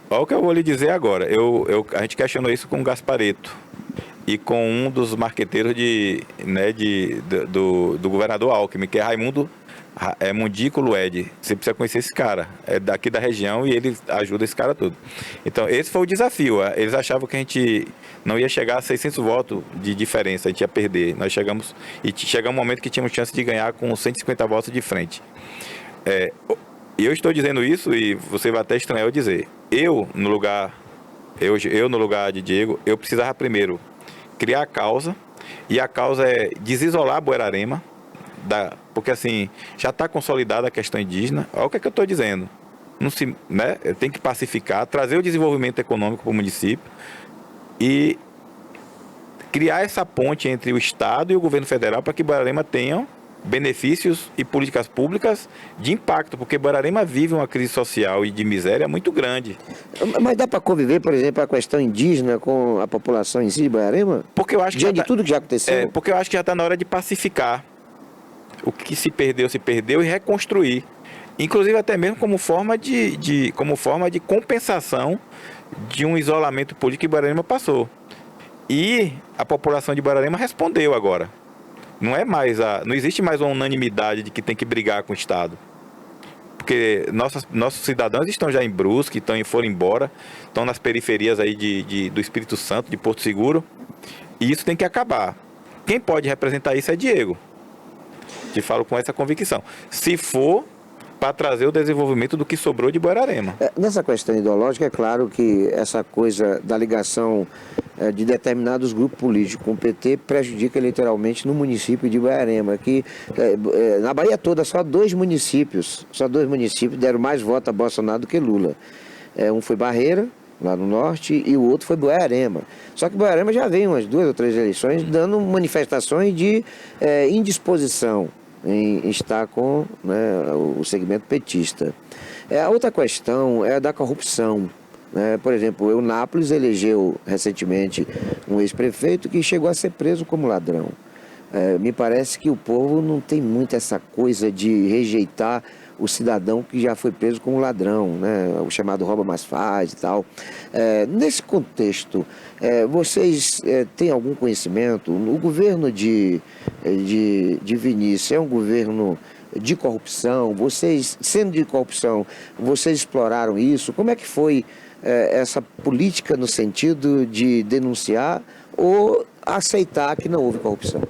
Olha o que eu vou lhe dizer agora. A gente questionou isso com o Gasparetto e com um dos marqueteiros do governador Alckmin, que é Raimundo Mundico Lued. Você precisa conhecer esse cara, é daqui da região e ele ajuda esse cara todo. Então esse foi o desafio. Eles achavam que a gente não ia chegar a 600 votos de diferença, a gente ia perder. Nós chegamos um momento que tínhamos chance de ganhar com 150 votos de frente. E eu estou dizendo isso, e você vai até estranhar eu dizer, eu no lugar de Diego, eu precisava primeiro criar a causa, e a causa é desisolar Buerarema, porque assim, já está consolidada a questão indígena. Olha o que é que eu estou dizendo. Tem que pacificar, trazer o desenvolvimento econômico para o município e criar essa ponte entre o Estado e o governo federal para que Buerarema tenha benefícios e políticas públicas de impacto, porque Buerarema vive uma crise social e de miséria muito grande. Mas dá para conviver, por exemplo, a questão indígena com a população em si de Buerarema? Porque eu acho que diante de tudo que já aconteceu? Porque eu acho que já está na hora de pacificar. O que se perdeu e reconstruir. Inclusive até mesmo como forma de compensação de um isolamento político que Buerarema passou. E a população de Buerarema respondeu agora. Não existe mais uma unanimidade de que tem que brigar com o Estado. Porque nossos cidadãos estão já em Brusque, foram embora, estão nas periferias aí do Espírito Santo, de Porto Seguro, e isso tem que acabar. Quem pode representar isso é Diego. Te falo com essa convicção. Se for para trazer o desenvolvimento do que sobrou de Buerarema. Nessa questão ideológica, é claro que essa coisa da ligação de determinados grupos políticos com o PT prejudica eleitoralmente no município de Buerarema, que na Bahia toda só dois municípios deram mais votos a Bolsonaro do que Lula. Um foi Barreira, lá no norte, e o outro foi Buerarema. Só que Buerarema já vem umas 2 ou 3 eleições dando manifestações de indisposição em estar com o segmento petista. A outra questão é a da corrupção. né? Por exemplo, o Eunápolis elegeu recentemente um ex-prefeito que chegou a ser preso como ladrão. Me parece que o povo não tem muito essa coisa de rejeitar o cidadão que já foi preso como ladrão, né? O chamado rouba mais faz e tal. Nesse contexto, vocês têm algum conhecimento? O governo de Vinícius é um governo de corrupção? Vocês, sendo de corrupção, vocês exploraram isso? Como é que foi essa política no sentido de denunciar ou aceitar que não houve corrupção?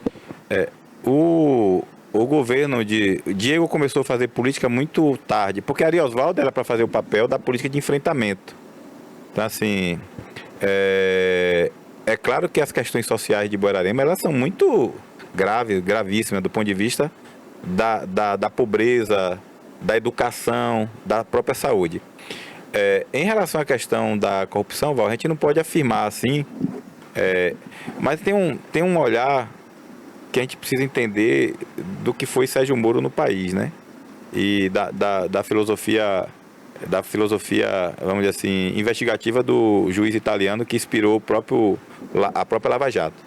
O governo de Diego começou a fazer política muito tarde, porque Ari Osvaldo era para fazer o papel da política de enfrentamento. Então, assim, é claro que as questões sociais de Buerarema, elas são muito gravíssimas do ponto de vista da pobreza, da educação, da própria saúde. Em relação à questão da corrupção, Val, a gente não pode afirmar assim, mas tem um olhar que a gente precisa entender do que foi Sérgio Moro no país, né? E da filosofia, vamos dizer assim, investigativa do juiz italiano que inspirou a própria Lava Jato.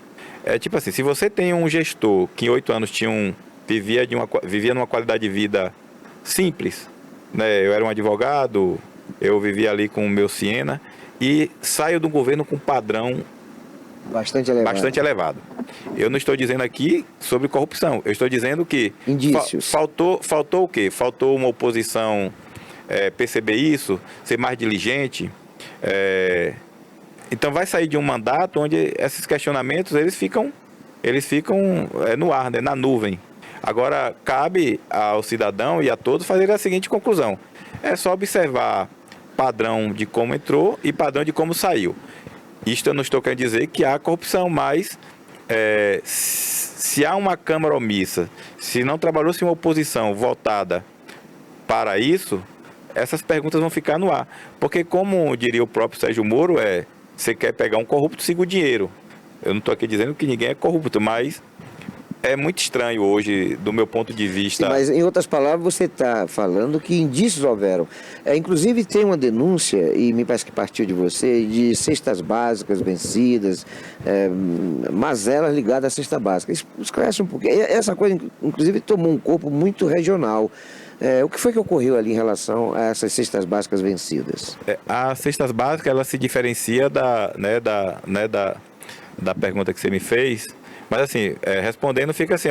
Tipo assim, se você tem um gestor que em 8 anos vivia numa qualidade de vida simples, né? Eu era um advogado, eu vivia ali com o meu Siena e saio do governo com um padrão bastante elevado. Eu não estou dizendo aqui sobre corrupção, eu estou dizendo que indícios. Faltou o quê? Faltou uma oposição perceber isso, ser mais diligente. Então vai sair de um mandato onde esses questionamentos eles ficam no ar, né? Na nuvem. Agora cabe ao cidadão e a todos fazer a seguinte conclusão: é só observar padrão de como entrou e padrão de como saiu. Isto eu não estou querendo dizer que há corrupção, mas se há uma Câmara omissa, se não trabalhou-se uma oposição voltada para isso, essas perguntas vão ficar no ar. Porque, como diria o próprio Sérgio Moro, você quer pegar um corrupto, siga o dinheiro. Eu não estou aqui dizendo que ninguém é corrupto, mas é muito estranho hoje, do meu ponto de vista. Sim, mas, em outras palavras, você está falando que indícios houveram. Inclusive, tem uma denúncia, e me parece que partiu de você, de cestas básicas vencidas, mazelas ligadas à cesta básica. Esclarece um pouquinho. Essa coisa, inclusive, tomou um corpo muito regional. O que foi que ocorreu ali em relação a essas cestas básicas vencidas? As cestas básicas, ela se diferencia da pergunta que você me fez. Mas assim, respondendo fica assim,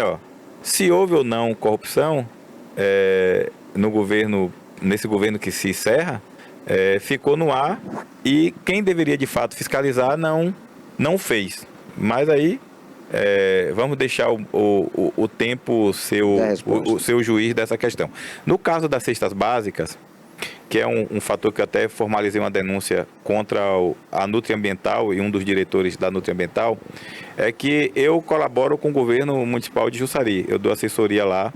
se houve ou não corrupção nesse governo que se encerra, ficou no ar e quem deveria de fato fiscalizar não fez. Mas aí vamos deixar o tempo ser o juiz dessa questão. No caso das cestas básicas, que é um fator que eu até formalizei uma denúncia contra a Nutriambiental e um dos diretores da Nutriambiental, é que eu colaboro com o governo municipal de Jussari. Eu dou assessoria lá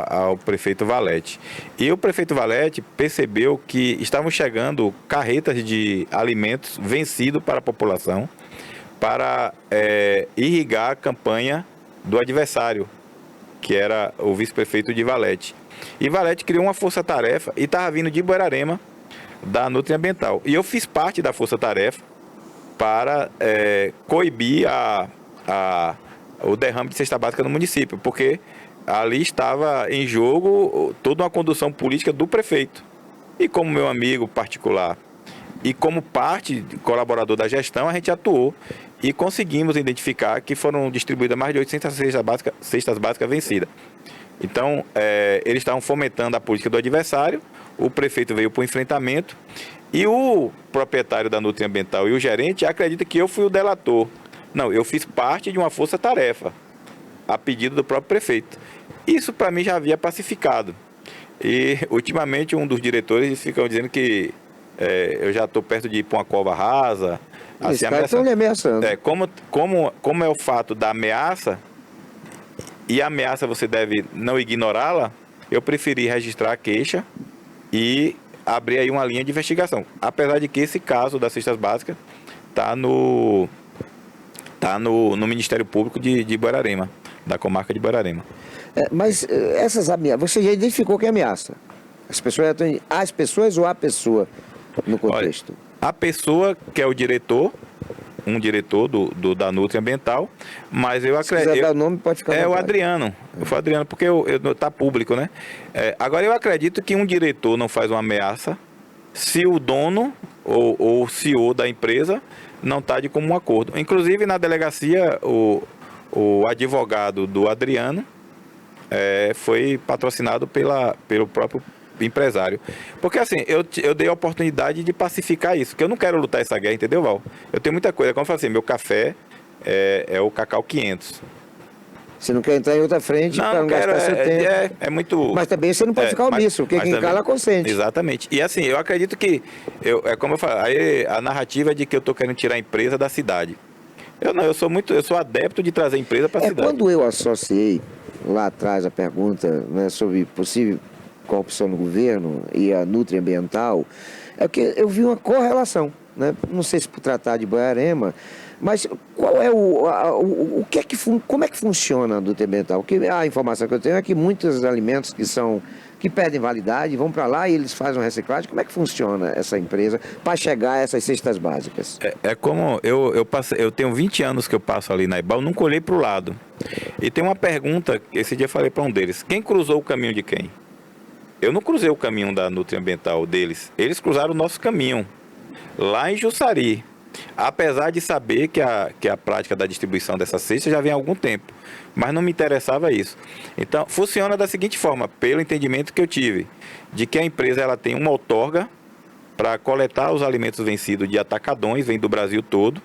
ao prefeito Valete. E o prefeito Valete percebeu que estavam chegando carretas de alimentos vencidos para a população para irrigar a campanha do adversário, que era o vice-prefeito de Valete. E Valete criou uma força-tarefa e estava vindo de Buerarema, da Nutriambiental. E eu fiz parte da força-tarefa para coibir o derrame de cesta básica no município, porque ali estava em jogo toda uma condução política do prefeito. E como meu amigo particular e como parte colaborador da gestão, a gente atuou e conseguimos identificar que foram distribuídas mais de 800 cestas básicas vencidas. Então, eles estavam fomentando a política do adversário, o prefeito veio para o enfrentamento e o proprietário da Nutriambiental e o gerente acreditam que eu fui o delator. Não, eu fiz parte de uma força-tarefa, a pedido do próprio prefeito. Isso, para mim, já havia pacificado. E, ultimamente, um dos diretores ficam dizendo que eu já estou perto de ir para uma cova rasa. Assim, estão lhe ameaçando. Como é o fato da ameaça, e a ameaça você deve não ignorá-la, eu preferi registrar a queixa e abrir aí uma linha de investigação. Apesar de que esse caso das cestas básicas está no Ministério Público de Buerarema, da comarca de Buerarema. Mas essas ameaças, você já identificou que é ameaça? As pessoas ou a pessoa no contexto? Olha, a pessoa que é o diretor, um diretor da Nutri Ambiental, mas eu acredito... Se quiser dar o nome, pode ficar à É o vontade. Adriano. Foi o Adriano, porque tá público, né? Agora, eu acredito que um diretor não faz uma ameaça se o dono ou CEO da empresa não está de comum acordo. Inclusive, na delegacia, o advogado do Adriano foi patrocinado pelo próprio empresário. Porque assim, eu dei a oportunidade de pacificar isso, porque eu não quero lutar essa guerra, entendeu, Val? Eu tenho muita coisa, como eu falo assim, meu café é o Cacau 500. Você não quer entrar em outra frente para não gastar seu tempo. É muito... Mas também você não pode ficar omisso, porque quem também, cala consente. Exatamente. E assim, eu acredito que, como eu falo, aí a narrativa é de que eu estou querendo tirar a empresa da cidade. Eu sou adepto de trazer a empresa para a cidade. Quando eu associei lá atrás a pergunta, né, sobre possível corrupção no governo e a Nutri Ambiental, é que eu vi uma correlação, né? Não sei se por tratar de Boiarema, mas qual é como é que funciona a Nutri Ambiental? Porque a informação que eu tenho é que muitos alimentos que perdem validade vão para lá e eles fazem uma reciclagem. Como é que funciona essa empresa para chegar a essas cestas básicas? Como eu tenho 20 anos que eu passo ali na Ibal, nunca olhei para o lado. E tem uma pergunta, esse dia eu falei para um deles, quem cruzou o caminho de quem? Eu não cruzei o caminho da Nutri Ambiental deles, eles cruzaram o nosso caminho, lá em Jussari. Apesar de saber que a prática da distribuição dessa cesta já vem há algum tempo, mas não me interessava isso. Então, funciona da seguinte forma, pelo entendimento que eu tive, de que a empresa ela tem uma outorga para coletar os alimentos vencidos de atacadões, vem do Brasil todo.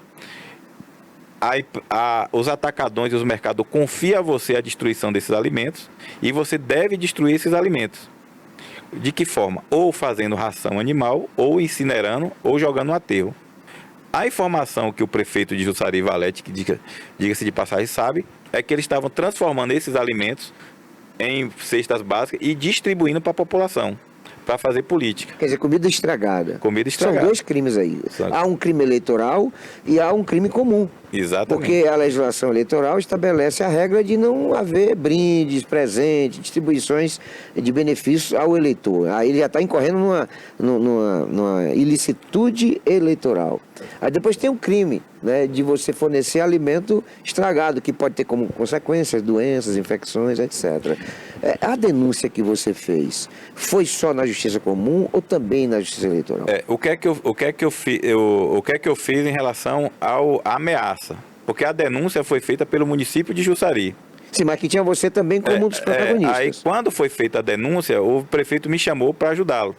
Os atacadões e os mercados confiam a você a destruição desses alimentos e você deve destruir esses alimentos. De que forma? Ou fazendo ração animal, ou incinerando, ou jogando no aterro. A informação que o prefeito de Jussari Valete, que diga-se de passagem, sabe, é que eles estavam transformando esses alimentos em cestas básicas e distribuindo para a população, para fazer política. Quer dizer, comida estragada. Comida estragada. São dois crimes aí. Há um crime eleitoral e há um crime comum. Exatamente. Porque a legislação eleitoral estabelece a regra de não haver brindes, presentes, distribuições de benefícios ao eleitor. Aí ele já está incorrendo numa ilicitude eleitoral. Aí depois tem o crime, né, de você fornecer alimento estragado, que pode ter como consequências doenças, infecções, etc. A denúncia que você fez foi só na Justiça Comum ou também na Justiça Eleitoral? O que é que eu fiz em relação à ameaça? Porque a denúncia foi feita pelo município de Jussari. Sim, mas que tinha você também como um dos protagonistas. Aí, quando foi feita a denúncia, o prefeito me chamou para ajudá-lo.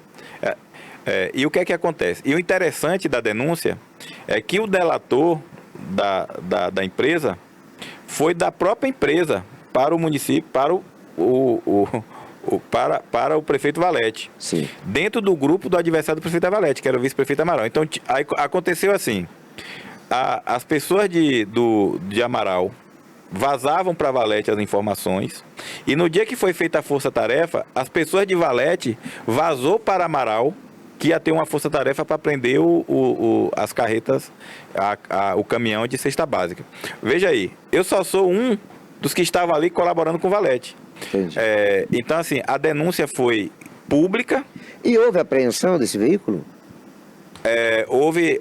E o que é que acontece? E o interessante da denúncia é que o delator da empresa foi da própria empresa para o município, para o prefeito Valete. Sim. Dentro do grupo do adversário do prefeito Valete, que era o vice-prefeito Amaral. Então, aí aconteceu assim, as pessoas de Amaral vazavam para Valete as informações, e no dia que foi feita a força-tarefa, as pessoas de Valete vazou para Amaral, que ia ter uma força-tarefa para prender as carretas, o caminhão de cesta básica. Veja aí, eu só sou um dos que estavam ali colaborando com o Valete. Então, assim, a denúncia foi pública. E houve apreensão desse veículo?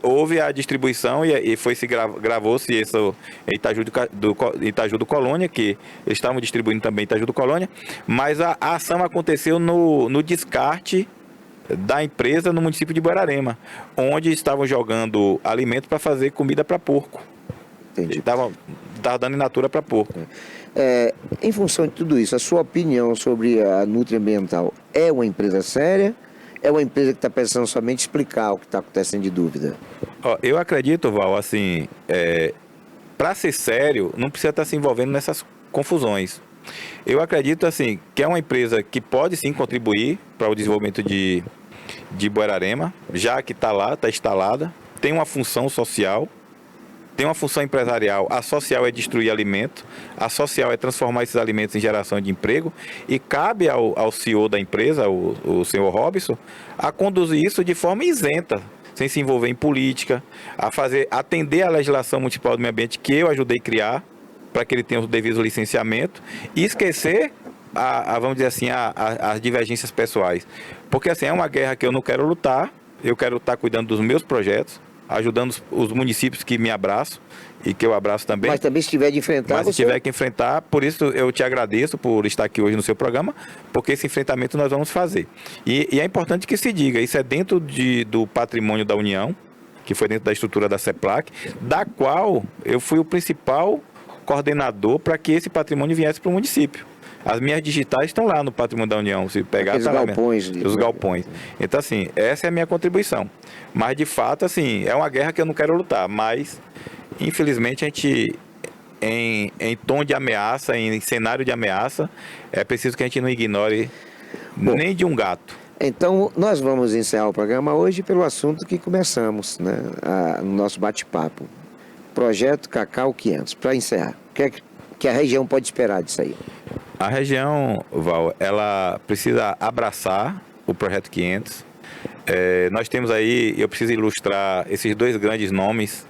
Houve a distribuição e gravou-se isso em Itaju do Colônia, que eles estavam distribuindo também em Itaju do Colônia, mas a ação aconteceu no descarte da empresa no município de Boiarema, onde estavam jogando alimento para fazer comida para porco. Entendi. Estava dando in natura para porco. Em função de tudo isso, a sua opinião sobre a Nutri Ambiental é uma empresa séria? É uma empresa que está pensando somente explicar o que está acontecendo de dúvida? Eu acredito, Val, assim, para ser sério, não precisa estar se envolvendo nessas confusões. Eu acredito, assim, que é uma empresa que pode sim contribuir para o desenvolvimento de Boiarema, já que está lá, está instalada, tem uma função social, tem uma função empresarial. A social é destruir alimento, a social é transformar esses alimentos em geração de emprego, e cabe ao CEO da empresa, o senhor Robson, a conduzir isso de forma isenta, sem se envolver em política, atender a legislação municipal do meio ambiente que eu ajudei a criar, para que ele tenha o devido licenciamento, e esquecer, vamos dizer assim, as divergências pessoais. Porque assim, é uma guerra que eu não quero lutar, eu quero estar cuidando dos meus projetos, ajudando os municípios que me abraçam e que eu abraço também. Mas também se tiver de enfrentar... Mas se tiver que enfrentar, por isso eu te agradeço por estar aqui hoje no seu programa, porque esse enfrentamento nós vamos fazer. E é importante que se diga, isso é dentro do patrimônio da União, que foi dentro da estrutura da CEPLAC, da qual eu fui o principal coordenador para que esse patrimônio viesse para o município. As minhas digitais estão lá no patrimônio da União, se pegar... Os galpões. Os galpões. Então, assim, essa é a minha contribuição. Mas, de fato, assim, é uma guerra que eu não quero lutar, mas, infelizmente, a gente, em tom de ameaça, em cenário de ameaça, é preciso que a gente não ignore nem de um gato. Então, nós vamos encerrar o programa hoje pelo assunto que começamos, né? No nosso bate-papo. Projeto Cacau 500. Para encerrar, o que a região pode esperar disso aí? A região, Val, ela precisa abraçar o Projeto 500. Nós temos aí, eu preciso ilustrar esses dois grandes nomes,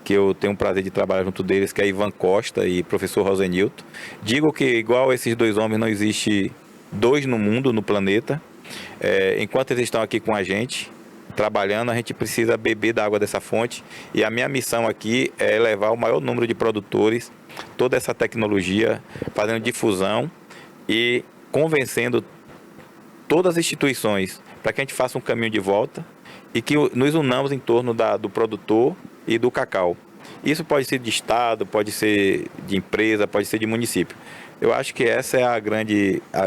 que eu tenho o prazer de trabalhar junto deles, que é Ivan Costa e professor Rosenilton. Digo que igual esses dois homens não existe dois no mundo, no planeta. Enquanto eles estão aqui com a gente, trabalhando, a gente precisa beber da água dessa fonte. E a minha missão aqui é levar o maior número de produtores, toda essa tecnologia, fazendo difusão e convencendo todas as instituições para que a gente faça um caminho de volta e que nos unamos em torno do produtor e do cacau. Isso pode ser de estado, pode ser de empresa, pode ser de município. Eu acho que essa é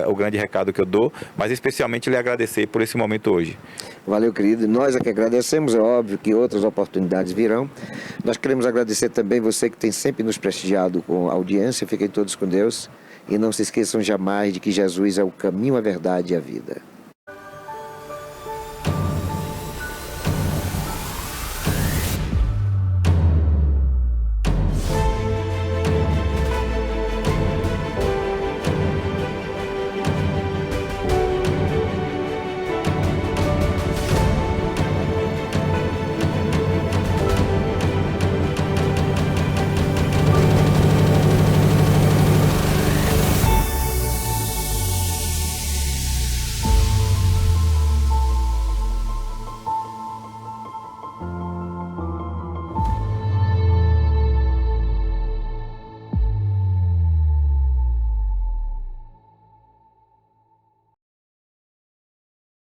o grande recado que eu dou, mas especialmente lhe agradecer por esse momento hoje. Valeu, querido. Nós é que agradecemos, é óbvio que outras oportunidades virão. Nós queremos agradecer também você que tem sempre nos prestigiado com a audiência. Fiquem todos com Deus e não se esqueçam jamais de que Jesus é o caminho, a verdade e a vida.